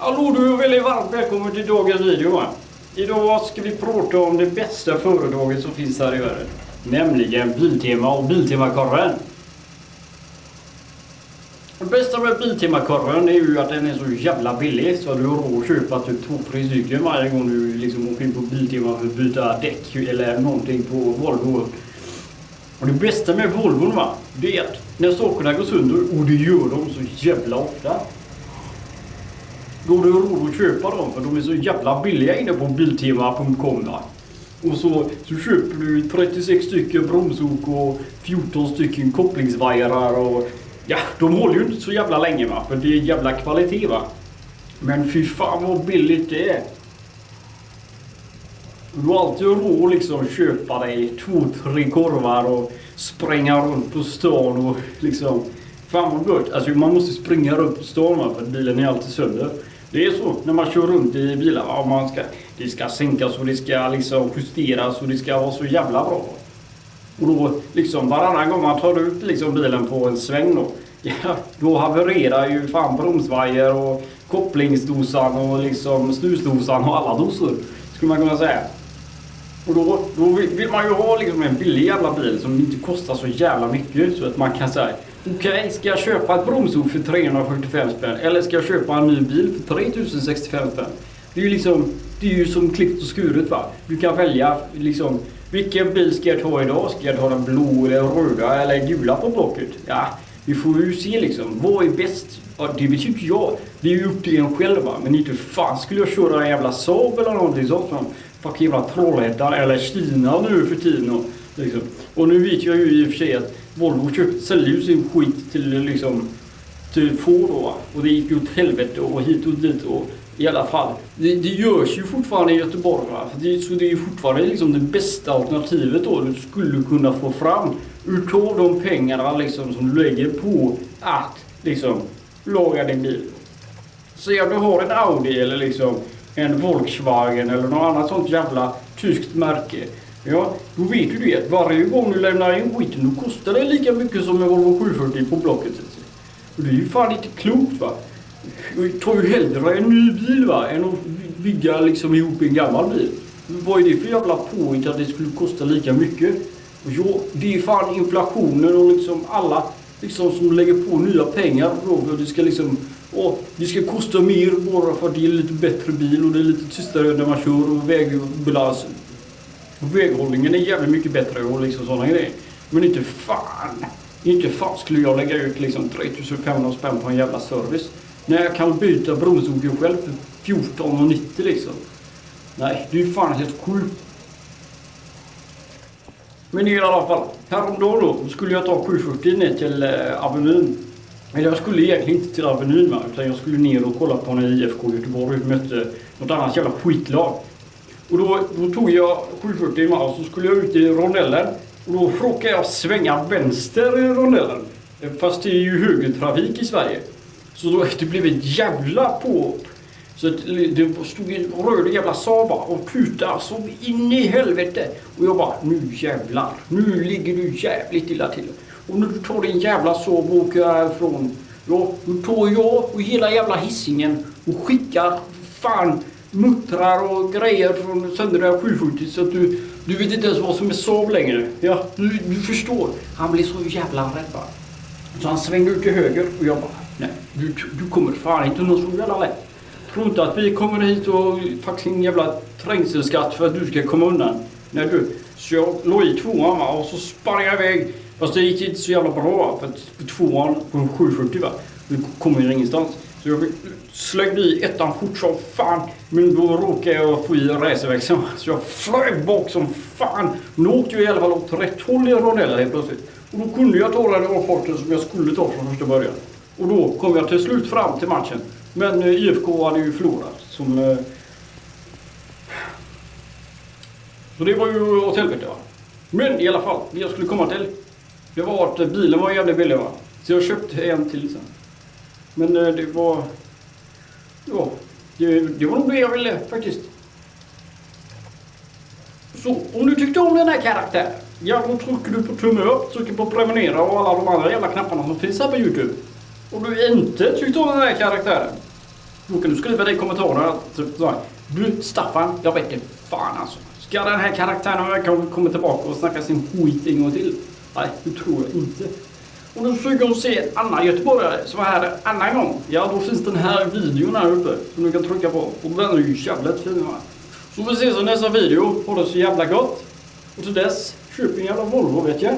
Hallå, du är väldigt varmt välkommen till dagens video, va? Idag ska vi prata om det bästa företaget som finns här i världen. Nämligen Biltema och Biltema-korren. Det bästa med Biltema-korren är ju att den är så jävla billig, så du har råd att köpa typ 2-3 stycken varje gång du liksom åker in på Biltema för att byta däck eller någonting på Volvo. Och det bästa med Volvo, va, det är att när sakerna går sönder, och det gör de så jävla ofta, då har du råd att köpa dem för de är så jävla billiga inne på biltema.com. Och så köper du 36 stycken bromsok och 14 stycken kopplingsvajrar och ja, de håller ju inte så jävla länge, va, för det är jävla kvalitet, va. Men fy fan vad billigt det är. Du har alltid råd liksom köpa dig 2-3 korvar och spränga runt på stan och liksom, fan vad gott. Alltså man måste springa runt på stan, va, för bilen är alltid sönder. Det är så när man kör runt i bilar, va? Det ska sänkas och det ska liksom justeras och det ska vara så jävla bra. Och då liksom varannan gång man tar ut liksom bilen på en sväng då, ja, då havererar ju fan bromsvajer och kopplingsdosan och liksom snusdosan och alla dosor, skulle man kunna säga. Och då vill man ju ha liksom en billig jävla bil som inte kostar så jävla mycket, så att man kan säga okej, ska jag köpa ett bromsok för 345 spänn eller ska jag köpa en ny bil för 3065 spänn? Det är ju liksom, det är ju som klippt och skuret, va. Du kan välja liksom, vilken bil ska jag ta idag? Ska jag ta den blå eller röda eller gula på blocket? Ja, vi får ju se liksom, vad är bäst? Ja, det vet ju inte jag. Det är ju upp till en själv, va. Men inte fan skulle jag köra en jävla Saab eller någonting sånt som fuck jävla Trollhättan eller Kina nu för tiden och liksom. Och nu vet jag ju i och för sig att Volvo säljer ju sin skit till liksom till Ford då, va? Och det gick ju åt helvete och hit och dit och i alla fall. Det görs ju fortfarande i Göteborg, va? Så det är ju fortfarande liksom det bästa alternativet då du skulle kunna få fram utav de pengarna liksom som du lägger på att liksom laga din bil. Så om du har en Audi eller liksom en Volkswagen eller något annat sånt jävla tyskt märke, ja, då vet du det att varje gång du lämnar in skiten då kostar det lika mycket som en Volvo 740 på blocket. Och det är ju fan inte klokt, va. Jag tar ju hellre en ny bil, va, än att bygga liksom ihop en gammal bil. Vad är det för jävla påhitt att det skulle kosta lika mycket? Och ja, det är fan inflationen och liksom alla liksom som lägger på nya pengar då, för det ska liksom, det ska kosta mer bara för att det är lite bättre bil och det är lite tystare när man kör och väghållningen är jävligt mycket bättre och liksom sådana grejer. Men inte fan skulle jag lägga ut liksom 3500 spänn på en jävla service när jag kan byta bromsoken själv för 14,90 liksom. Nej, det är ju fan helt sjukt. Men i alla fall, häromdagen då skulle jag ta 740 ner till Avenyn. Eller jag skulle egentligen inte till Avenyn, utan jag skulle ner och kolla på när IFK Göteborg mötte något annat jävla skitlag. Och då tog jag 740 och så skulle jag ut i rondellen. Och då råkade jag svänga vänster i rondellen. Fast det är ju högertrafik i Sverige. Så då det blev ett jävla påhopp. Så det stod en röd jävla Saab och tutade så in i helvete. Och jag bara, nu jävlar, nu ligger du jävligt illa till. Och nu tar din jävla Saab och åker härifrån. Ja, nu tar jag och hela jävla hissingen och skickar fan muttrar och grejer från söndra 740 så att du vet inte ens vad som är Saab längre. Ja, du förstår. Han blir så jävla rädd, va. Så han svängde ut till höger och jag bara, nej, du kommer fan inte någon så jävla lätt. Tror inte att vi kommer hit och faktiskt en jävla trängselskatt för att du ska komma undan. Nej du, så jag låg i tvåan, va, och så sparade jag iväg. Fast det gick inte så jävla bra för att på tvåan på 740, va, det kommer ju ingenstans. Så jag slängde i ettan fort som fan. Men då råkade jag få i racerväxeln. Så jag flög bak som fan. Nu åkte jag i alla fall åt rätt håll i rondellen helt plötsligt. Och då kunde jag ta den avfarten som jag skulle ta från första början. Och då kom jag till slut fram till matchen. Men IFK hade ju förlorat. Så det var ju åt helvete, va. Men i alla fall, det jag skulle komma till, det var att bilen var jävligt billig, va. Så jag köpte en till sen. Men det var... Ja, det var nog det jag ville faktiskt. Så, om du tyckte om den här karaktären, ja, då trycker du på tumme upp, trycker på prenumerera och alla de andra jävla knapparna som finns här på YouTube. Om du inte tyckte om den här karaktären, Då kan du skriva det i kommentarerna. Typ så här, du Staffan, jag vet inte fan alltså. Ska den här karaktären verkligen komma tillbaka och snacka sin skit en gång till? Nej, det tror jag inte. Om du försöker se en annan göteborgare som är här en annan gång. Ja, då finns den här videon här uppe som du kan trycka på. Och den är ju jävligt fin, va? Så vi ses i nästa video. Ha det så jävla gott. Och till dess, köp en jävla Volvo, vet jag.